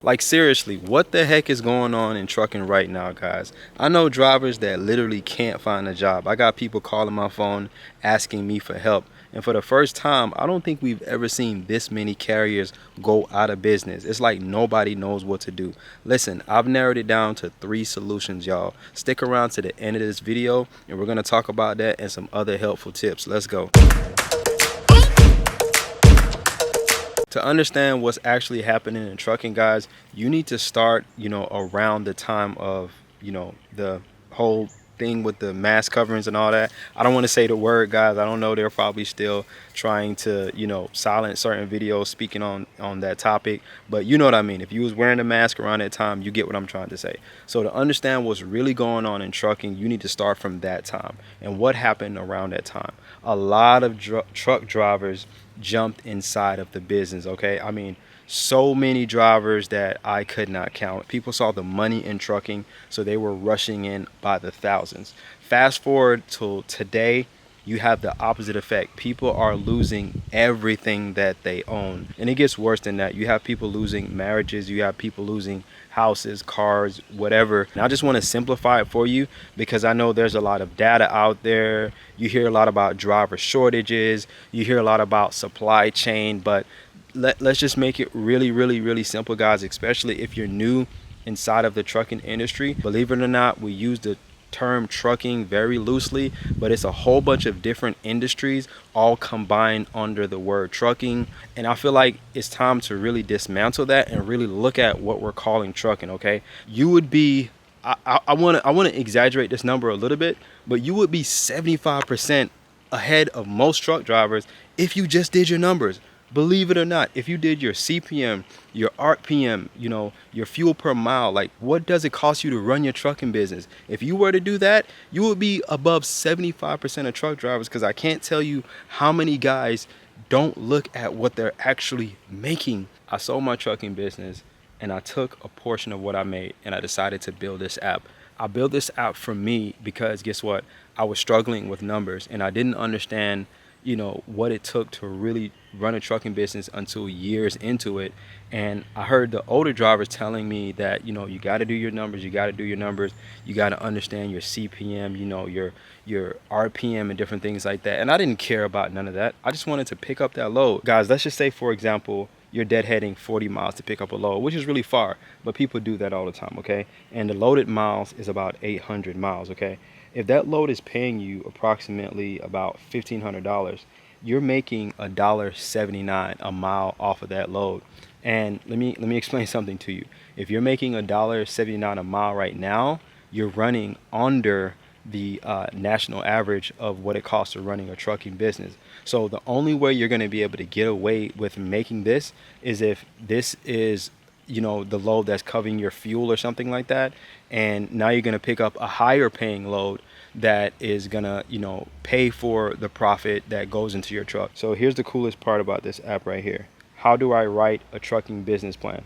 Like seriously, what the heck is going on in trucking right now, guys? I know drivers that literally can't find a job. I got people calling my phone asking me for help. And for the first time, I don't think we've ever seen this many carriers go out of business. It's like nobody knows what to do. Listen, I've narrowed it down to 3 solutions, y'all. Stick around to the end of this video and we're going to talk about that and some other helpful tips. Let's go. To understand what's actually happening in trucking, guys, you need to start, around the time of, the whole thing with the mask coverings and all that. I don't want to say the word, guys. I don't know. They're probably still trying to, silence certain videos speaking on that topic. But you know what I mean. If you was wearing a mask around that time, you get what I'm trying to say. So to understand what's really going on in trucking, you need to start from that time. And what happened around that time? A lot of truck drivers jumped inside of the business. Okay, I mean, so many drivers that I could not count. People saw the money in trucking, so they were rushing in by the thousands. Fast forward to today, you have the opposite effect. People are losing everything that they own, and it gets worse than that. You have people losing marriages, you have people losing houses, cars, whatever. And I just want to simplify it for you because I know there's a lot of data out there. You hear a lot about driver shortages, you hear a lot about supply chain, but let's just make it really, really, really simple, guys, especially if you're new inside of the trucking industry. Believe it or not, we use the term trucking very loosely, but it's a whole bunch of different industries all combined under the word trucking. And I feel like it's time to really dismantle that and really look at what we're calling trucking. Okay, you would be I want to exaggerate this number a little bit, but you would be 75% ahead of most truck drivers if you just did your numbers. Believe it or not, if you did your CPM, your RPM, your fuel per mile, like what does it cost you to run your trucking business? If you were to do that, you would be above 75% of truck drivers, because I can't tell you how many guys don't look at what they're actually making. I sold my trucking business and I took a portion of what I made and I decided to build this app. I built this app for me because guess what? I was struggling with numbers and I didn't understand what it took to really run a trucking business until years into it. And I heard the older drivers telling me that you got to do your numbers, you got to understand your CPM, your RPM and different things like that. And I didn't care about none of that. I just wanted to pick up that load. Guys, let's just say, for example, you're deadheading 40 miles to pick up a load, which is really far, but people do that all the time. Okay, and the loaded miles is about 800 miles. Okay, if that load is paying you approximately about $1,500, you're making $1.79 a mile off of that load. And let me explain something to you. If you're making $1.79 a mile right now, you're running under the national average of what it costs to running a trucking business. So the only way you're going to be able to get away with making this is if this is the load that's covering your fuel or something like that, and now you're going to pick up a higher paying load that is going to pay for the profit that goes into your truck. So here's the coolest part about this app right here. How do I write a trucking business plan?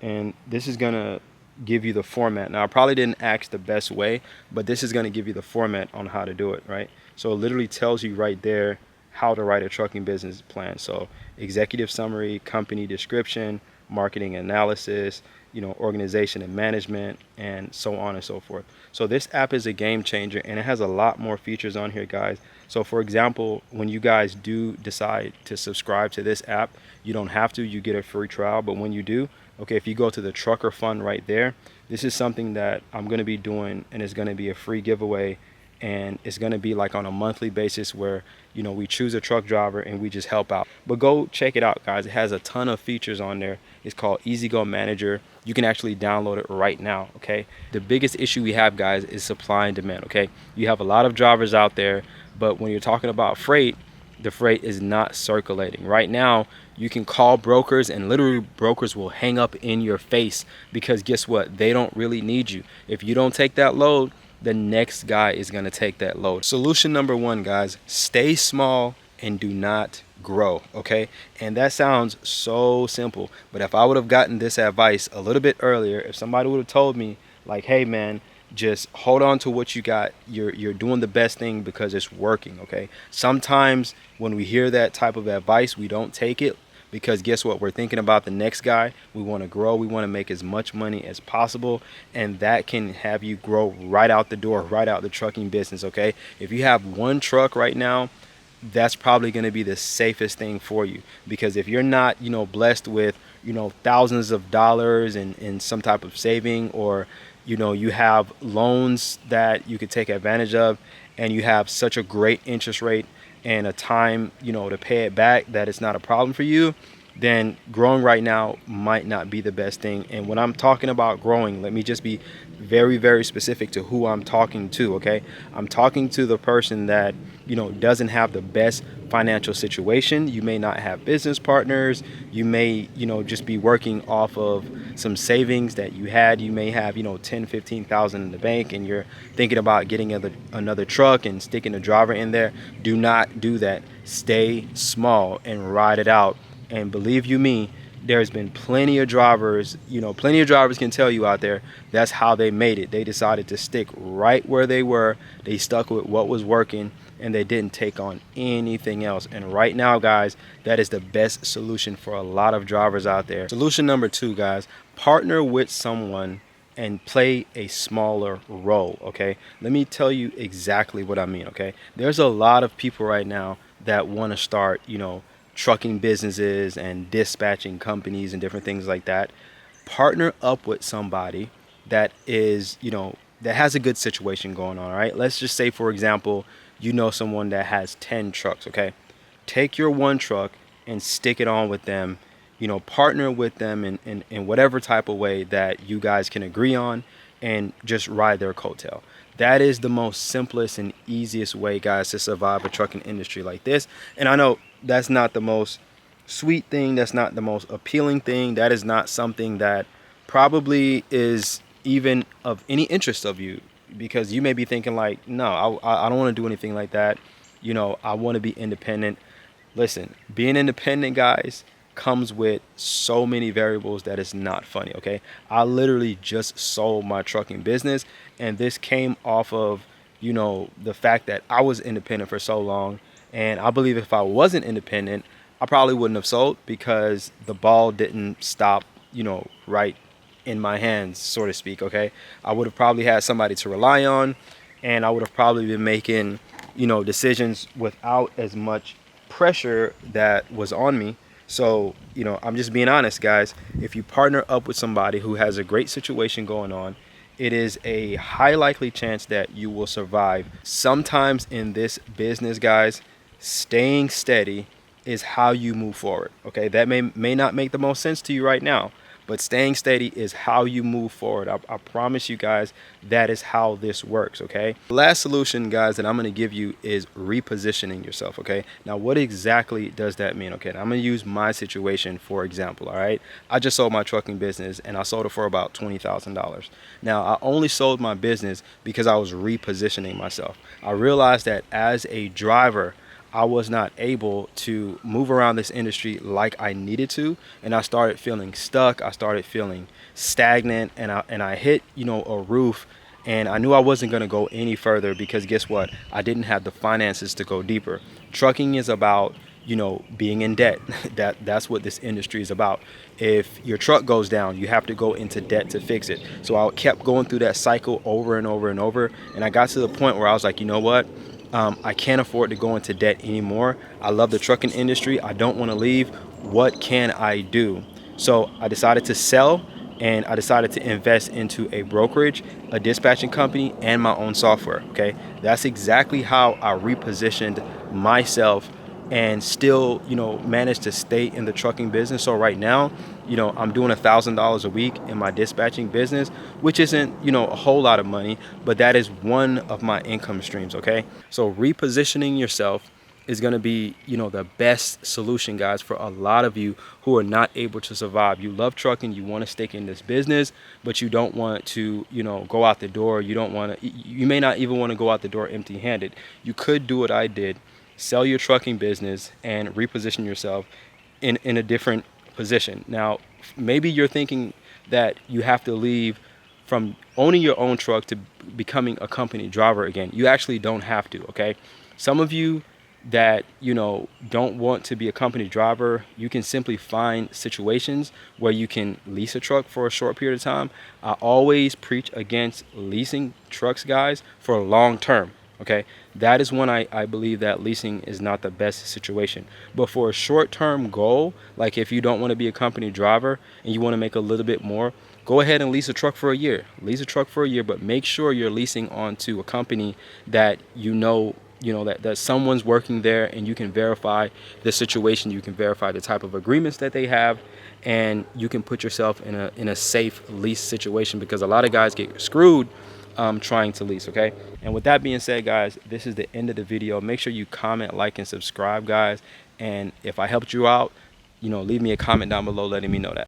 And this is going to give you the format. Now I probably didn't ask the best way, but this is going to give you the format on how to do it, right? So it literally tells you right there how to write a trucking business plan. So executive summary, company description, marketing analysis, organization and management, and so on and so forth. So this app is a game changer and it has a lot more features on here, guys. So for example, when you guys do decide to subscribe to this app, you don't have to, you get a free trial, but when you do, okay, if you go to the trucker fund right there, this is something that I'm going to be doing and it's going to be a free giveaway. And it's going to be like on a monthly basis where, we choose a truck driver and we just help out. But go check it out, guys. It has a ton of features on there. It's called Easy Go Manager. You can actually download it right now, okay? The biggest issue we have, guys, is supply and demand, okay? You have a lot of drivers out there, but when you're talking about freight, the freight is not circulating. Right now, you can call brokers and literally brokers will hang up in your face because guess what? They don't really need you. If you don't take that load, the next guy is going to take that load. Solution number 1, guys, stay small and do not grow. Okay, and that sounds so simple, but if I would have gotten this advice a little bit earlier, if somebody would have told me like, hey man, just hold on to what you got, you're doing the best thing because it's working. Okay, sometimes when we hear that type of advice, we don't take it because guess what? We're thinking about the next guy. We want to grow. We want to make as much money as possible. And that can have you grow right out the door, right out the trucking business. Okay. If you have one truck right now, that's probably going to be the safest thing for you, because if you're not, blessed with, thousands of dollars in some type of saving, or, you have loans that you could take advantage of, and you have such a great interest rate and a time, to pay it back, that it's not a problem for you, then growing right now might not be the best thing. And when I'm talking about growing, let me just be very, very specific to who I'm talking to, okay? I'm talking to the person that, doesn't have the best financial situation. You may not have business partners. You may, just be working off of some savings that you had. You may have, 10, 15,000 in the bank, and you're thinking about getting another truck and sticking a driver in there. Do not do that. Stay small and ride it out. And believe you me, there's been plenty of drivers, plenty of drivers can tell you out there, that's how they made it. They decided to stick right where they were. They stuck with what was working, and they didn't take on anything else. And right now, guys, that is the best solution for a lot of drivers out there. Solution number 2, guys, partner with someone and play a smaller role, okay? Let me tell you exactly what I mean, okay? There's a lot of people right now that want to start, trucking businesses and dispatching companies and different things like that. Partner up with somebody that is, that has a good situation going on, all right? Let's just say, for example, someone that has 10 trucks, okay? Take your one truck and stick it on with them, partner with them in whatever type of way that you guys can agree on, and just ride their coattail. That is the most simplest and easiest way, guys, to survive a trucking industry like this. And I know that's not the most sweet thing. That's not the most appealing thing. That is not something that probably is even of any interest of you, because you may be thinking like, no, I don't want to do anything like that. I want to be independent. Listen, being independent, guys, comes with so many variables that it's not funny, okay? I literally just sold my trucking business, and this came off of, the fact that I was independent for so long. And I believe if I wasn't independent, I probably wouldn't have sold, because the ball didn't stop, right in my hands, so to speak, okay? I would have probably had somebody to rely on, and I would have probably been making, decisions without as much pressure that was on me. So, I'm just being honest, guys. If you partner up with somebody who has a great situation going on, it is a high likely chance that you will survive. Sometimes in this business, guys, staying steady is how you move forward, okay? That may not make the most sense to you right now, but staying steady is how you move forward. I promise you guys, that is how this works, okay? The last solution, guys, that I'm going to give you is repositioning yourself, okay? Now, what exactly does that mean, okay? Now, I'm going to use my situation for example, all right? I just sold my trucking business, and I sold it for about $20,000. Now, I only sold my business because I was repositioning myself. I realized that as a driver, I was not able to move around this industry like I needed to, and I started feeling stuck. I started feeling stagnant, and I hit, a roof, and I knew I wasn't going to go any further, because guess what? I didn't have the finances to go deeper. Trucking is about, being in debt. That's what this industry is about. If your truck goes down, you have to go into debt to fix it. So I kept going through that cycle over and over and over, and I got to the point where I was like, you know what? I can't afford to go into debt anymore. I love the trucking industry. I don't want to leave. What can I do? So I decided to sell, and I decided to invest into a brokerage, a dispatching company, and my own software. Okay, that's exactly how I repositioned myself, and still, managed to stay in the trucking business. So right now, I'm doing $1,000 a week in my dispatching business, which isn't, a whole lot of money, but that is one of my income streams, okay? So repositioning yourself is going to be, the best solution, guys, for a lot of you who are not able to survive. You love trucking, you want to stick in this business, but you don't want to, go out the door. You don't want to, you may not even want to go out the door empty-handed. You could do what I did, sell your trucking business and reposition yourself in a different position. Now, maybe you're thinking that you have to leave from owning your own truck to becoming a company driver again. You actually don't have to, okay? Some of you that, you know, don't want to be a company driver, you can simply find situations where you can lease a truck for a short period of time. I always preach against leasing trucks, guys, for long term. Okay, that is when I believe that leasing is not the best situation. But for a short term goal, like if you don't want to be a company driver and you want to make a little bit more, go ahead and lease a truck for a year. Lease a truck for a year, but make sure you're leasing onto a company that that someone's working there, and you can verify the situation, you can verify the type of agreements that they have, and you can put yourself in a safe lease situation, because a lot of guys get screwed trying to lease. Okay, and with that being said, guys, this is the end of the video. Make sure you comment, like, and subscribe, guys, and if I helped you out, leave me a comment down below letting me know that.